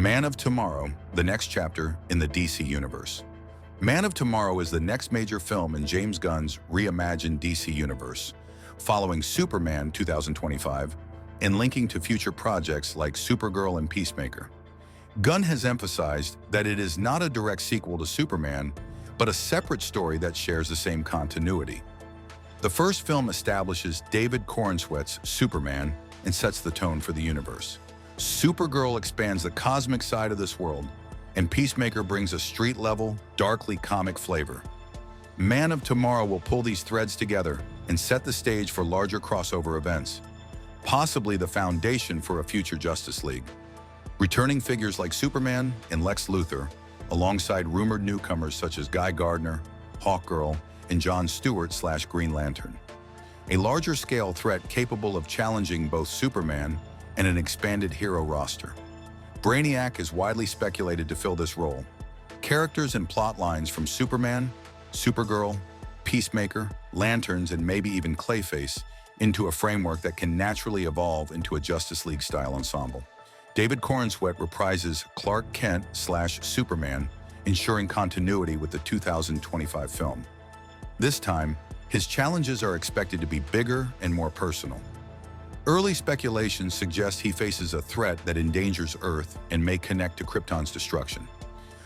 Man of Tomorrow, the next chapter in the DC Universe. Man of Tomorrow is the next major film in James Gunn's reimagined DC Universe, following Superman 2025 and linking to future projects like Supergirl and Peacemaker. Gunn has emphasized that it is not a direct sequel to Superman, but a separate story that shares the same continuity. The first film establishes David Corenswet's Superman and sets the tone for the universe. Supergirl expands the cosmic side of this world, and Peacemaker brings a street-level, darkly comic flavor. Man of Tomorrow will pull these threads together and set the stage for larger crossover events, possibly the foundation for a future Justice League. Returning figures like Superman and Lex Luthor, alongside rumored newcomers such as Guy Gardner, Hawkgirl, and John Stewart/Green Lantern. A larger-scale threat capable of challenging both Superman and an expanded hero roster. Brainiac is widely speculated to fill this role. Characters and plot lines from Superman, Supergirl, Peacemaker, Lanterns, and maybe even Clayface into a framework that can naturally evolve into a Justice League-style ensemble. David Corenswet reprises Clark Kent/Superman, ensuring continuity with the 2025 film. This time, his challenges are expected to be bigger and more personal. Early speculations suggest he faces a threat that endangers Earth and may connect to Krypton's destruction,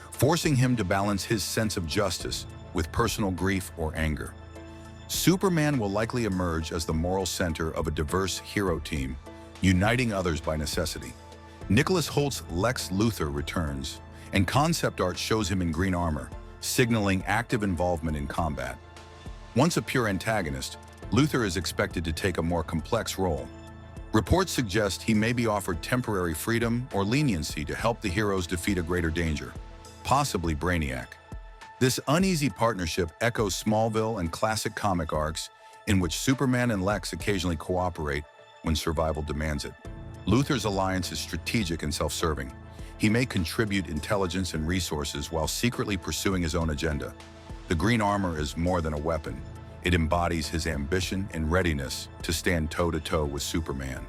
forcing him to balance his sense of justice with personal grief or anger. Superman will likely emerge as the moral center of a diverse hero team, uniting others by necessity. Nicholas Holt's Lex Luthor returns, and concept art shows him in green armor, signaling active involvement in combat. Once a pure antagonist, Luthor is expected to take a more complex role. Reports suggest he may be offered temporary freedom or leniency to help the heroes defeat a greater danger, possibly Brainiac. This uneasy partnership echoes Smallville and classic comic arcs in which Superman and Lex occasionally cooperate when survival demands it. Luthor's alliance is strategic and self-serving. He may contribute intelligence and resources while secretly pursuing his own agenda. The green armor is more than a weapon. It embodies his ambition and readiness to stand toe-to-toe with Superman,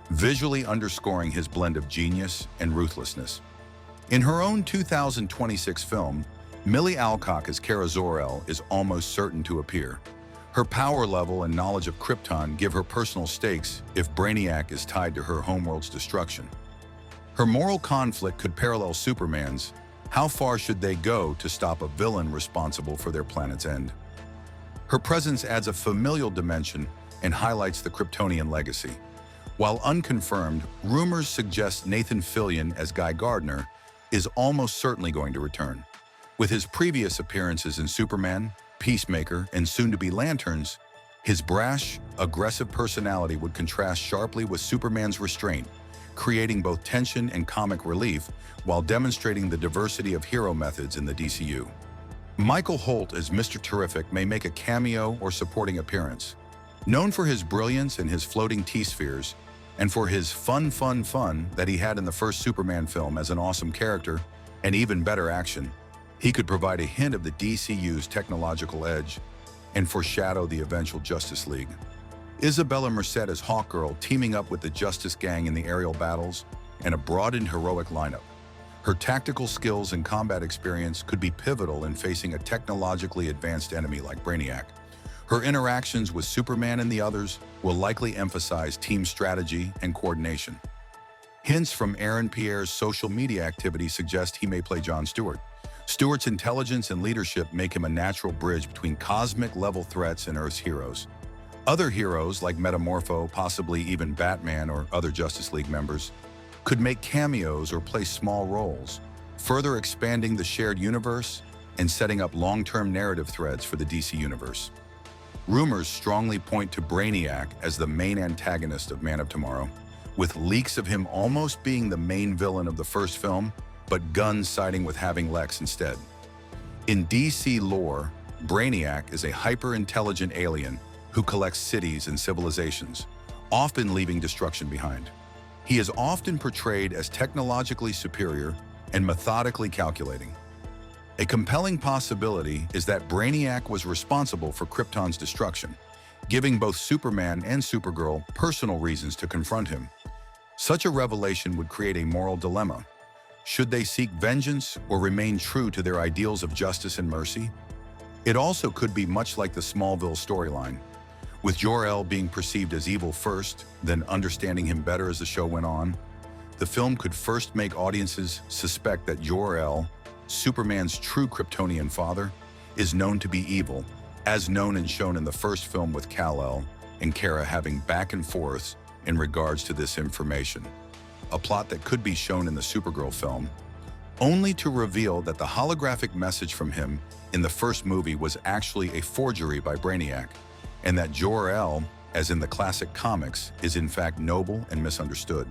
visually underscoring his blend of genius and ruthlessness. In her own 2026 film, Millie Alcock as Kara Zor-El is almost certain to appear. Her power level and knowledge of Krypton give her personal stakes if Brainiac is tied to her homeworld's destruction. Her moral conflict could parallel Superman's. How far should they go to stop a villain responsible for their planet's end? Her presence adds a familial dimension and highlights the Kryptonian legacy. While unconfirmed, rumors suggest Nathan Fillion as Guy Gardner is almost certainly going to return. With his previous appearances in Superman, Peacemaker, and soon-to-be Lanterns, his brash, aggressive personality would contrast sharply with Superman's restraint, creating both tension and comic relief while demonstrating the diversity of hero methods in the DCU. Michael Holt as Mr. Terrific may make a cameo or supporting appearance. Known for his brilliance and his floating T-spheres, and for his fun that he had in the first Superman film as an awesome character and even better action, he could provide a hint of the DCU's technological edge and foreshadow the eventual Justice League. Isabella Merced as Hawkgirl teaming up with the Justice Gang in the aerial battles and a broadened heroic lineup. Her tactical skills and combat experience could be pivotal in facing a technologically advanced enemy like Brainiac. Her interactions with Superman and the others will likely emphasize team strategy and coordination. Hints from Aaron Pierre's social media activity suggest he may play John Stewart. Stewart's intelligence and leadership make him a natural bridge between cosmic-level threats and Earth's heroes. Other heroes like Metamorpho, possibly even Batman or other Justice League members, could make cameos or play small roles, further expanding the shared universe and setting up long-term narrative threads for the DC Universe. Rumors strongly point to Brainiac as the main antagonist of Man of Tomorrow, with leaks of him almost being the main villain of the first film, but Gunn siding with having Lex instead. In DC lore, Brainiac is a hyper-intelligent alien who collects cities and civilizations, often leaving destruction behind. He is often portrayed as technologically superior and methodically calculating. A compelling possibility is that Brainiac was responsible for Krypton's destruction, giving both Superman and Supergirl personal reasons to confront him. Such a revelation would create a moral dilemma. Should they seek vengeance or remain true to their ideals of justice and mercy? It also could be much like the Smallville storyline, with Jor-El being perceived as evil first, then understanding him better as the show went on. The film could first make audiences suspect that Jor-El, Superman's true Kryptonian father, is known to be evil, as known and shown in the first film with Kal-El and Kara having back and forths in regards to this information. A plot that could be shown in the Supergirl film, only to reveal that the holographic message from him in the first movie was actually a forgery by Brainiac, and that Jor-El, as in the classic comics, is in fact noble and misunderstood.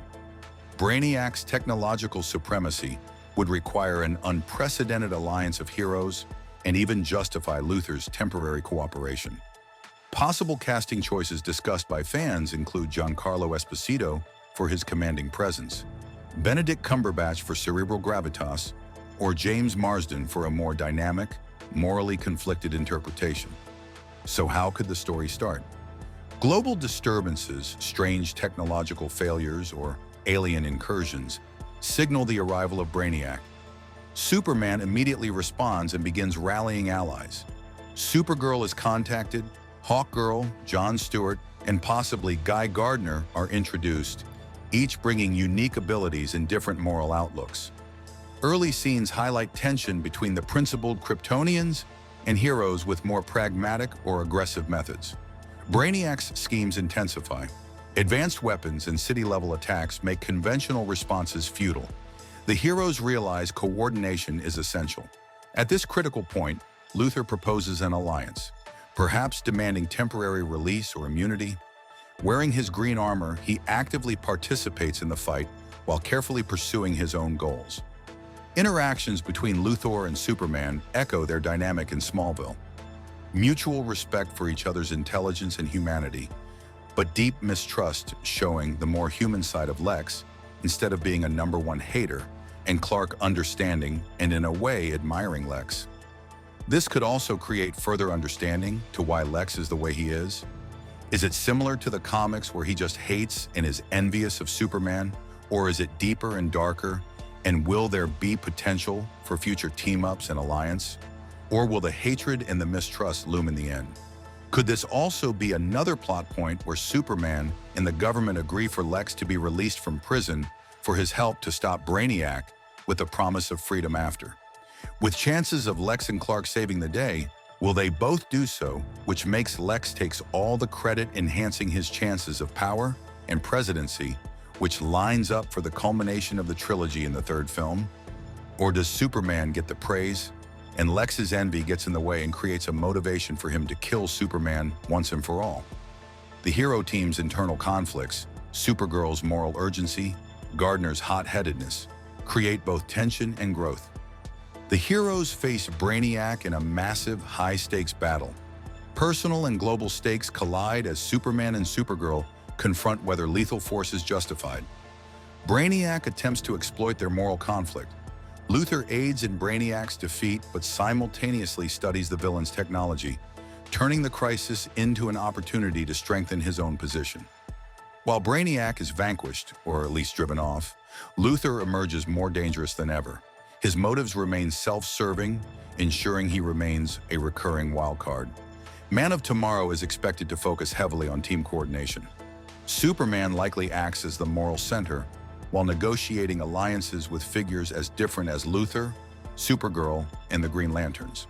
Brainiac's technological supremacy would require an unprecedented alliance of heroes and even justify Luthor's temporary cooperation. Possible casting choices discussed by fans include Giancarlo Esposito for his commanding presence, Benedict Cumberbatch for cerebral gravitas, or James Marsden for a more dynamic, morally conflicted interpretation. So how could the story start? Global disturbances, strange technological failures, or alien incursions signal the arrival of Brainiac. Superman immediately responds and begins rallying allies. Supergirl is contacted, Hawkgirl, John Stewart, and possibly Guy Gardner are introduced, each bringing unique abilities and different moral outlooks. Early scenes highlight tension between the principled Kryptonians and heroes with more pragmatic or aggressive methods. Brainiac's schemes intensify. Advanced weapons and city-level attacks make conventional responses futile. The heroes realize coordination is essential. At this critical point, Luthor proposes an alliance, perhaps demanding temporary release or immunity. Wearing his green armor, he actively participates in the fight while carefully pursuing his own goals. Interactions between Luthor and Superman echo their dynamic in Smallville. Mutual respect for each other's intelligence and humanity, but deep mistrust showing the more human side of Lex instead of being a number one hater, and Clark understanding and in a way admiring Lex. This could also create further understanding to why Lex is the way he is. Is it similar to the comics where he just hates and is envious of Superman, or is it deeper and darker, and will there be potential for future team-ups and alliance? Or will the hatred and the mistrust loom in the end? Could this also be another plot point where Superman and the government agree for Lex to be released from prison for his help to stop Brainiac with the promise of freedom after? With chances of Lex and Clark saving the day, will they both do so, which makes Lex takes all the credit, enhancing his chances of power and presidency, which lines up for the culmination of the trilogy in the third film? Or does Superman get the praise, and Lex's envy gets in the way and creates a motivation for him to kill Superman once and for all? The hero team's internal conflicts, Supergirl's moral urgency, Gardner's hot-headedness, create both tension and growth. The heroes face Brainiac in a massive, high-stakes battle. Personal and global stakes collide as Superman and Supergirl confront whether lethal force is justified. Brainiac attempts to exploit their moral conflict. Luthor aids in Brainiac's defeat but simultaneously studies the villain's technology, turning the crisis into an opportunity to strengthen his own position. While Brainiac is vanquished, or at least driven off, Luthor emerges more dangerous than ever. His motives remain self-serving, ensuring he remains a recurring wildcard. Man of Tomorrow is expected to focus heavily on team coordination. Superman likely acts as the moral center, while negotiating alliances with figures as different as Luthor, Supergirl, and the Green Lanterns.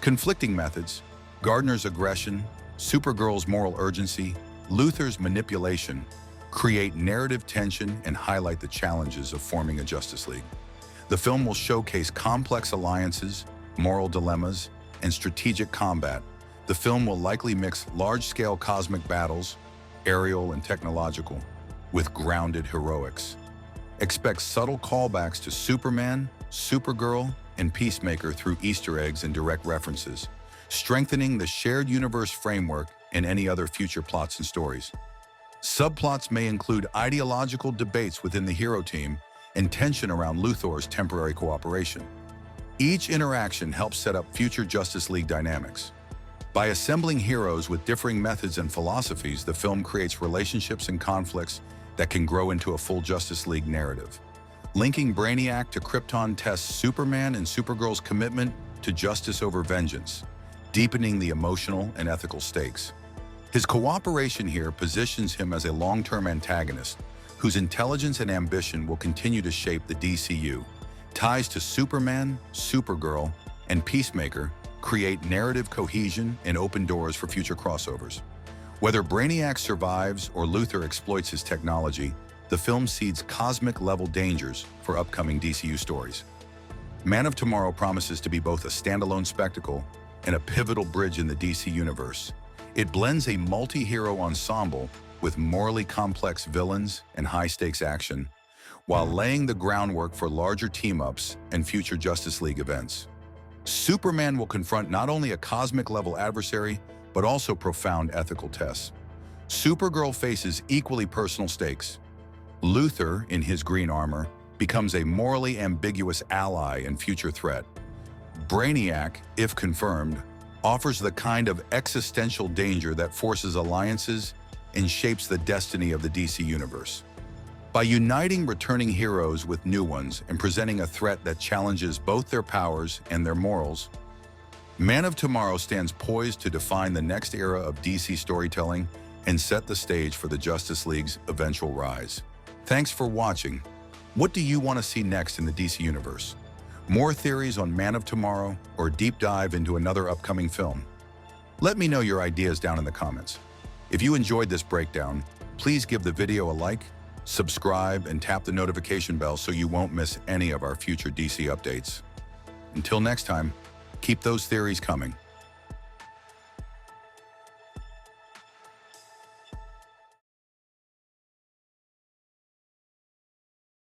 Conflicting methods, Gardner's aggression, Supergirl's moral urgency, Luthor's manipulation, create narrative tension and highlight the challenges of forming a Justice League. The film will showcase complex alliances, moral dilemmas, and strategic combat. The film will likely mix large-scale cosmic battles, aerial and technological, with grounded heroics. Expect subtle callbacks to Superman, Supergirl, and Peacemaker through Easter eggs and direct references, strengthening the shared universe framework and any other future plots and stories. Subplots may include ideological debates within the hero team and tension around Luthor's temporary cooperation. Each interaction helps set up future Justice League dynamics. By assembling heroes with differing methods and philosophies, the film creates relationships and conflicts that can grow into a full Justice League narrative. linking Brainiac to Krypton tests Superman and Supergirl's commitment to justice over vengeance, deepening the emotional and ethical stakes. His cooperation here positions him as a long-term antagonist whose intelligence and ambition will continue to shape the DCU. Ties to Superman, Supergirl, and Peacemaker create narrative cohesion and open doors for future crossovers. Whether Brainiac survives or Luthor exploits his technology, the film seeds cosmic-level dangers for upcoming DCU stories. Man of Tomorrow promises to be both a standalone spectacle and a pivotal bridge in the DC universe. It blends a multi-hero ensemble with morally complex villains and high-stakes action, while laying the groundwork for larger team-ups and future Justice League events. Superman will confront not only a cosmic-level adversary, but also profound ethical tests. Supergirl faces equally personal stakes. Luthor, in his green armor, becomes a morally ambiguous ally and future threat. Brainiac, if confirmed, offers the kind of existential danger that forces alliances and shapes the destiny of the DC universe. By uniting returning heroes with new ones and presenting a threat that challenges both their powers and their morals, Man of Tomorrow stands poised to define the next era of DC storytelling and set the stage for the Justice League's eventual rise. Thanks for watching. What do you want to see next in the DC universe? More theories on Man of Tomorrow or a deep dive into another upcoming film? Let me know your ideas down in the comments. If you enjoyed this breakdown, please give the video a like, subscribe, and tap the notification bell so you won't miss any of our future DC updates. Until next time, keep those theories coming.